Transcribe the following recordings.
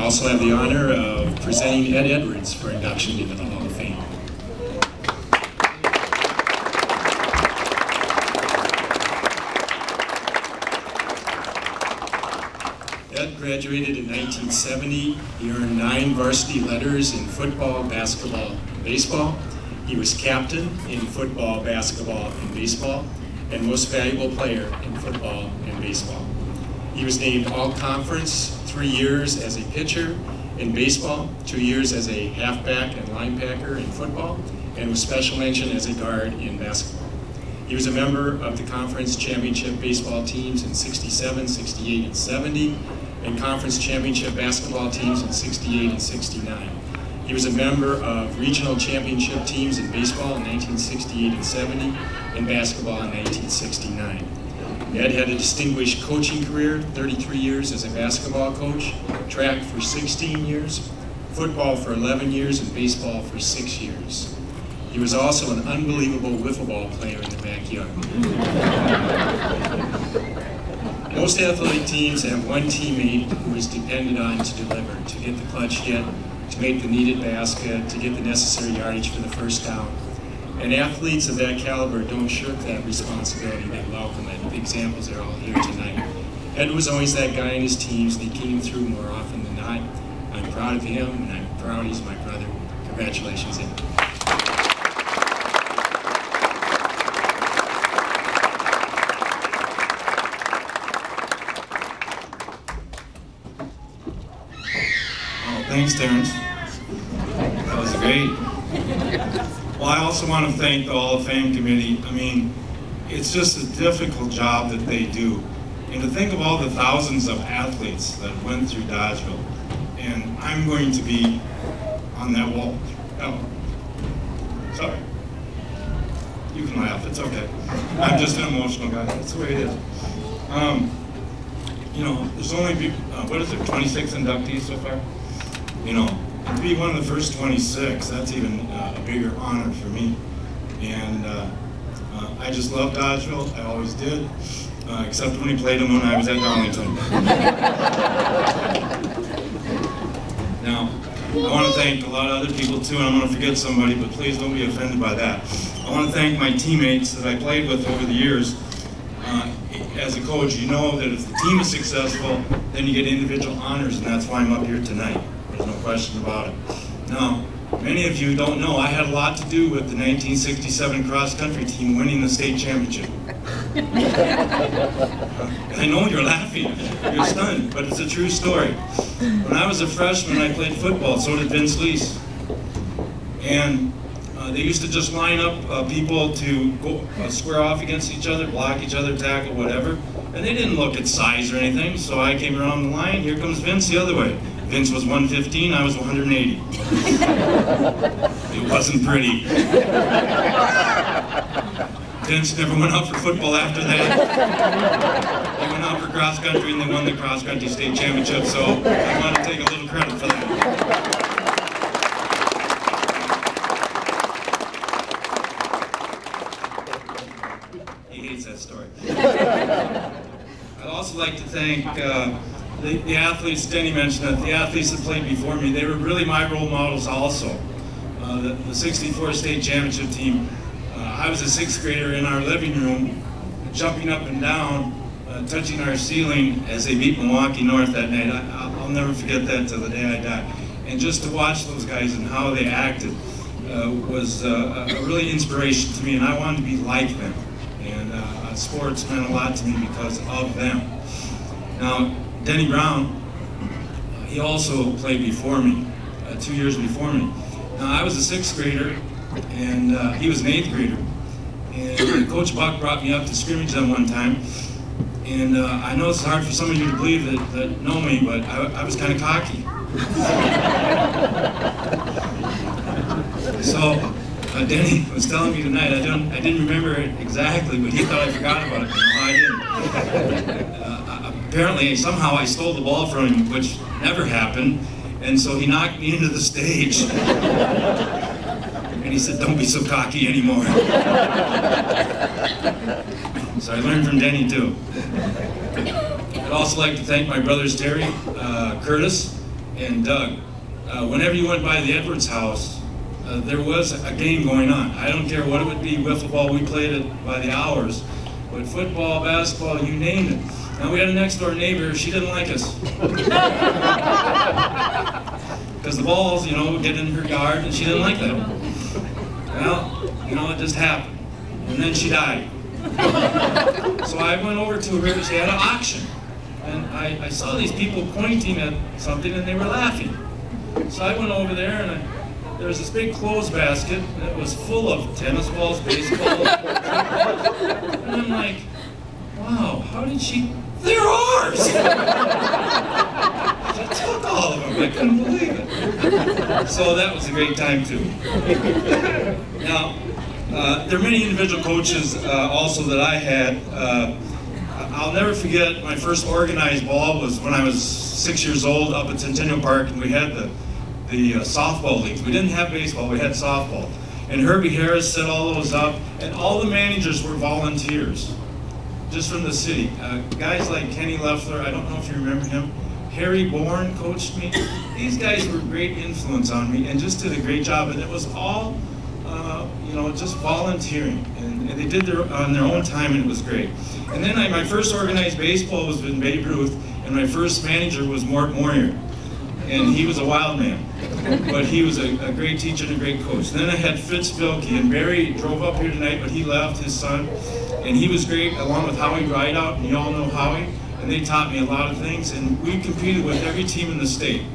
also have the honor of presenting Ed Edwards for induction into the Hall of Fame. Ed graduated in 1970. He earned 9 varsity letters in football, basketball, and baseball. He was captain in football, basketball, and baseball, and most valuable player in football and baseball. He was named All-Conference 3 years as a pitcher in baseball, 2 years as a halfback and linebacker in football, and was special mention as a guard in basketball. He was a member of the conference championship baseball teams in 67, 68, and 70, and conference championship basketball teams in 68 and 69. He was a member of regional championship teams in baseball in 1968 and 70, and basketball in 1969. Ed had a distinguished coaching career, 33 years as a basketball coach, track for 16 years, football for 11 years, and baseball for 6 years. He was also an unbelievable wiffle ball player in the backyard. Most athletic teams have one teammate who is depended on to deliver, to get the clutch hit, to make the needed basket, to get the necessary yardage for the first down. And athletes of that caliber don't shirk that responsibility, they welcome it. The examples are all here tonight. Ed was always that guy in his teams, and he came through more often than not. I'm proud of him, and I'm proud he's my brother. Congratulations, Ed. Thanks, Terrence. That was great. Well, I also want to thank the Hall of Fame committee. I mean, it's just a difficult job that they do. And to think of all the thousands of athletes that went through Dodgeville, and I'm going to be on that wall. Oh, sorry. You can laugh, it's okay. I'm just an emotional guy, that's the way it is. You know, there's only, what is it, 26 inductees so far? You know, and to be one of the first 26, that's even a bigger honor for me. And I just love Dodgeville, I always did, except when he played them when I was at Darlington. Now, I want to thank a lot of other people too, and I'm going to forget somebody, but please don't be offended by that. I want to thank my teammates that I played with over the years. As a coach, you know that if the team is successful, then you get individual honors, and that's why I'm up here tonight. There's no question about it. Now, many of you don't know, I had a lot to do with the 1967 cross-country team winning the state championship. I know you're laughing, you're stunned, but it's a true story. When I was a freshman, I played football, so did Vince Lease. And they used to just line up people to go square off against each other, block each other, tackle, whatever. And they didn't look at size or anything, so I came around the line, here comes Vince the other way. Vince was 115, I was 180. It wasn't pretty. Vince never went out for football after that. They went out for cross country and they won the cross country state championship, so I want to take a little credit for that. He hates that story. I'd also like to thank the athletes, Denny mentioned it, the athletes that played before me. They were really my role models also. The 64 state championship team, I was a 6th grader in our living room, jumping up and down, touching our ceiling as they beat Milwaukee North that night. I'll never forget that till the day I die. And just to watch those guys and how they acted was a really inspiration to me, and I wanted to be like them. And sports meant a lot to me because of them. Now, Denny Brown, he also played before me, 2 years before me. Now, I was a 6th grader, and he was an 8th grader. And Coach Buck brought me up to scrimmage them one time. And I know it's hard for some of you to believe that know me, but I was kind of cocky. So Denny was telling me tonight, I didn't remember it exactly, but he thought I forgot about it. No, I didn't. Apparently, somehow I stole the ball from him, which never happened, and so he knocked me into the stage. And he said, "Don't be so cocky anymore." So I learned from Denny too. I'd also like to thank my brothers Terry, Curtis, and Doug, whenever you went by the Edwards house, there was a game going on. I don't care what it would be, wiffle ball, we played it by the hours, but football, basketball, you name it. Now we had a next door neighbor, she didn't like us. Because the balls, would get in her yard, and she didn't like that. Well, it just happened. And then she died. So I went over to her, she had an auction. And I saw these people pointing at something and they were laughing. So I went over there and there was this big clothes basket that was full of tennis balls, baseball, and I'm like, wow, how did she, they're ours! She took all of them, I couldn't believe it. So that was a great time too. Now, there are many individual coaches also that I had. I'll never forget my first organized ball was when I was 6 years old up at Centennial Park, and we had the softball leagues. We didn't have baseball, we had softball. And Herbie Harris set all those up, and all the managers were volunteers, just from the city. Guys like Kenny Leffler, I don't know if you remember him, Harry Bourne coached me. These guys were a great influence on me and just did a great job, and it was all just volunteering, and they did on their own time, and it was great. And then my first organized baseball was with Babe Ruth, and my first manager was Mort Moyer, and he was a wild man, but he was a great teacher and a great coach. Then I had Fitz Bilkey, and Barry drove up here tonight, but he left, his son, and he was great, along with Howie Rideout, and you all know Howie, and they taught me a lot of things, and we competed with every team in the state.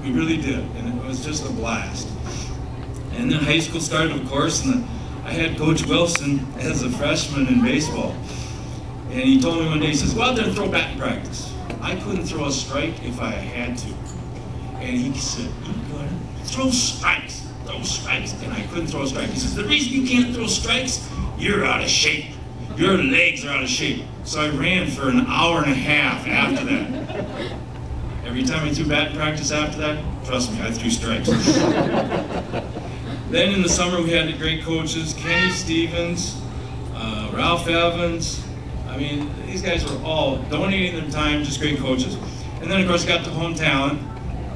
We really did, and it was just a blast. And then high school started, of course, and I had Coach Wilson as a freshman in baseball. And he told me one day, he says, go out there and throw batting practice. I couldn't throw a strike if I had to. And he said, you gotta throw strikes, and I couldn't throw a strike. He says, the reason you can't throw strikes, you're out of shape. Your legs are out of shape. So I ran for an hour and a half after that. Every time I threw batting practice after that, trust me, I threw strikes. Then in the summer we had the great coaches, Kenny Stevens, Ralph Evans. I mean, these guys were all donating their time, just great coaches. And then of course got the home talent,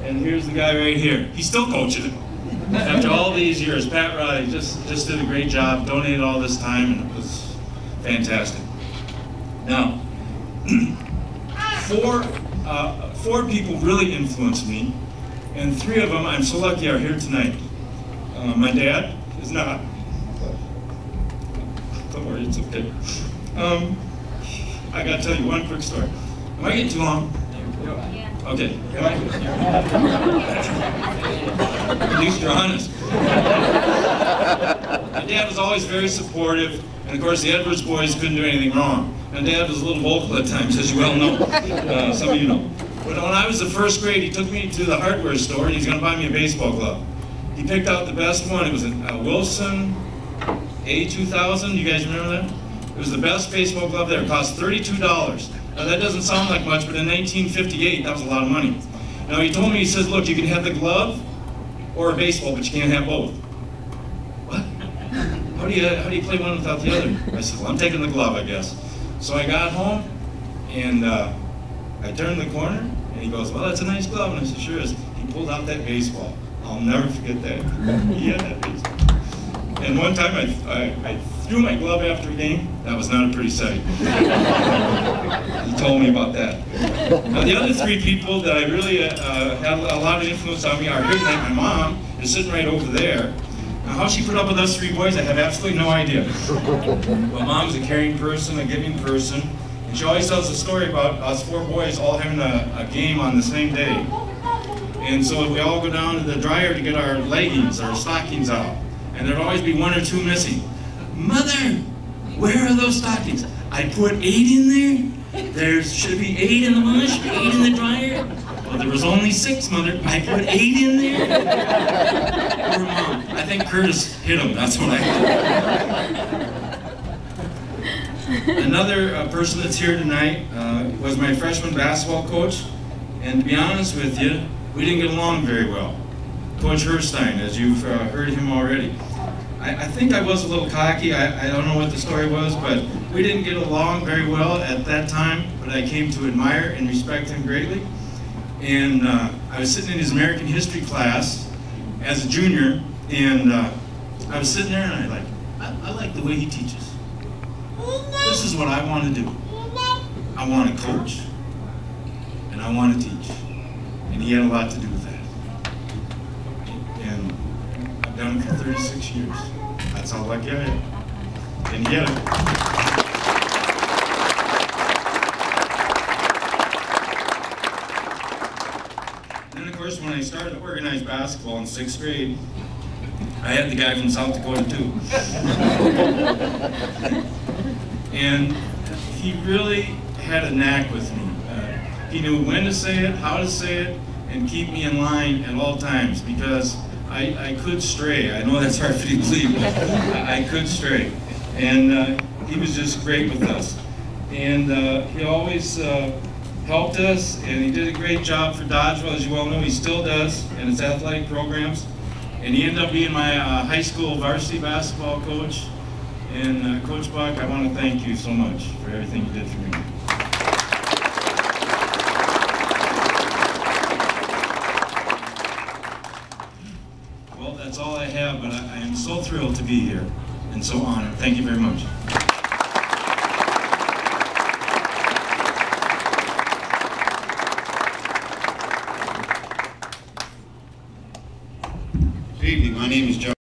and here's the guy right here. He's still coaching. After all these years, Pat Riley just did a great job, donated all this time, and it was fantastic. Now, four people really influenced me, and three of them I'm so lucky are here tonight. My dad is not. Don't worry, it's okay. I gotta tell you one quick story. Am I getting too long? Yeah. Okay. At least you're honest. My dad was always very supportive, and of course the Edwards boys couldn't do anything wrong. My dad was a little vocal at times, as you well know. Some of you know. But when I was in first grade, he took me to the hardware store, and he's gonna buy me a baseball glove. He picked out the best one. It was a Wilson A2000. You guys remember that? It was the best baseball glove there. It cost $32. Now that doesn't sound like much, but in 1958, that was a lot of money. Now he told me, he says, look, you can have the glove or a baseball, but you can't have both. What? How do you play one without the other? I said, well, I'm taking the glove, I guess. So I got home, and I turned the corner, and he goes, well, that's a nice glove. And I said, sure is. He pulled out that baseball. I'll never forget that. He had that baseball. And one time I threw my glove after a game. That was not a pretty sight. He told me about that. Now the other three people that I really had a lot of influence on me are here tonight. My mom is sitting right over there. Now how she put up with us three boys, I have absolutely no idea. Well, Mom's a caring person, a giving person. And she always tells a story about us four boys all having a game on the same day. And so we all go down to the dryer to get our leggings, our stockings out. And there'd always be one or two missing. Mother, where are those stockings? I put 8 in there. There should be 8 in the wash, 8 in the dryer. Well, there was only 6, Mother. I put 8 in there. Poor Mom. I think Curtis hit him. That's what I thought. Another person that's here tonight was my freshman basketball coach. And to be honest with you, we didn't get along very well. Coach Herstein, as you've heard him already. I think I was a little cocky. I don't know what the story was, but we didn't get along very well at that time, but I came to admire and respect him greatly. And I was sitting in his American history class as a junior, and I was sitting there and I like the way he teaches. This is what I want to do. I want to coach, and I want to teach. And he had a lot to do with that. And I've done it for 36 years. That's how lucky I am. And yet, then of course when I started to organize basketball in 6th grade, I had the guy from South Dakota too. And he really had a knack with me. He knew when to say it, how to say it, and keep me in line at all times, because I could stray. I know that's hard for you to believe, but I could stray. And he was just great with us. And he always helped us, and he did a great job for Dodgeville, as you well know. He still does in its athletic programs. And he ended up being my high school varsity basketball coach. And Coach Buck, I want to thank you so much for everything you did for me. Well, that's all I have, but I am so thrilled to be here and so honored. Thank you very much.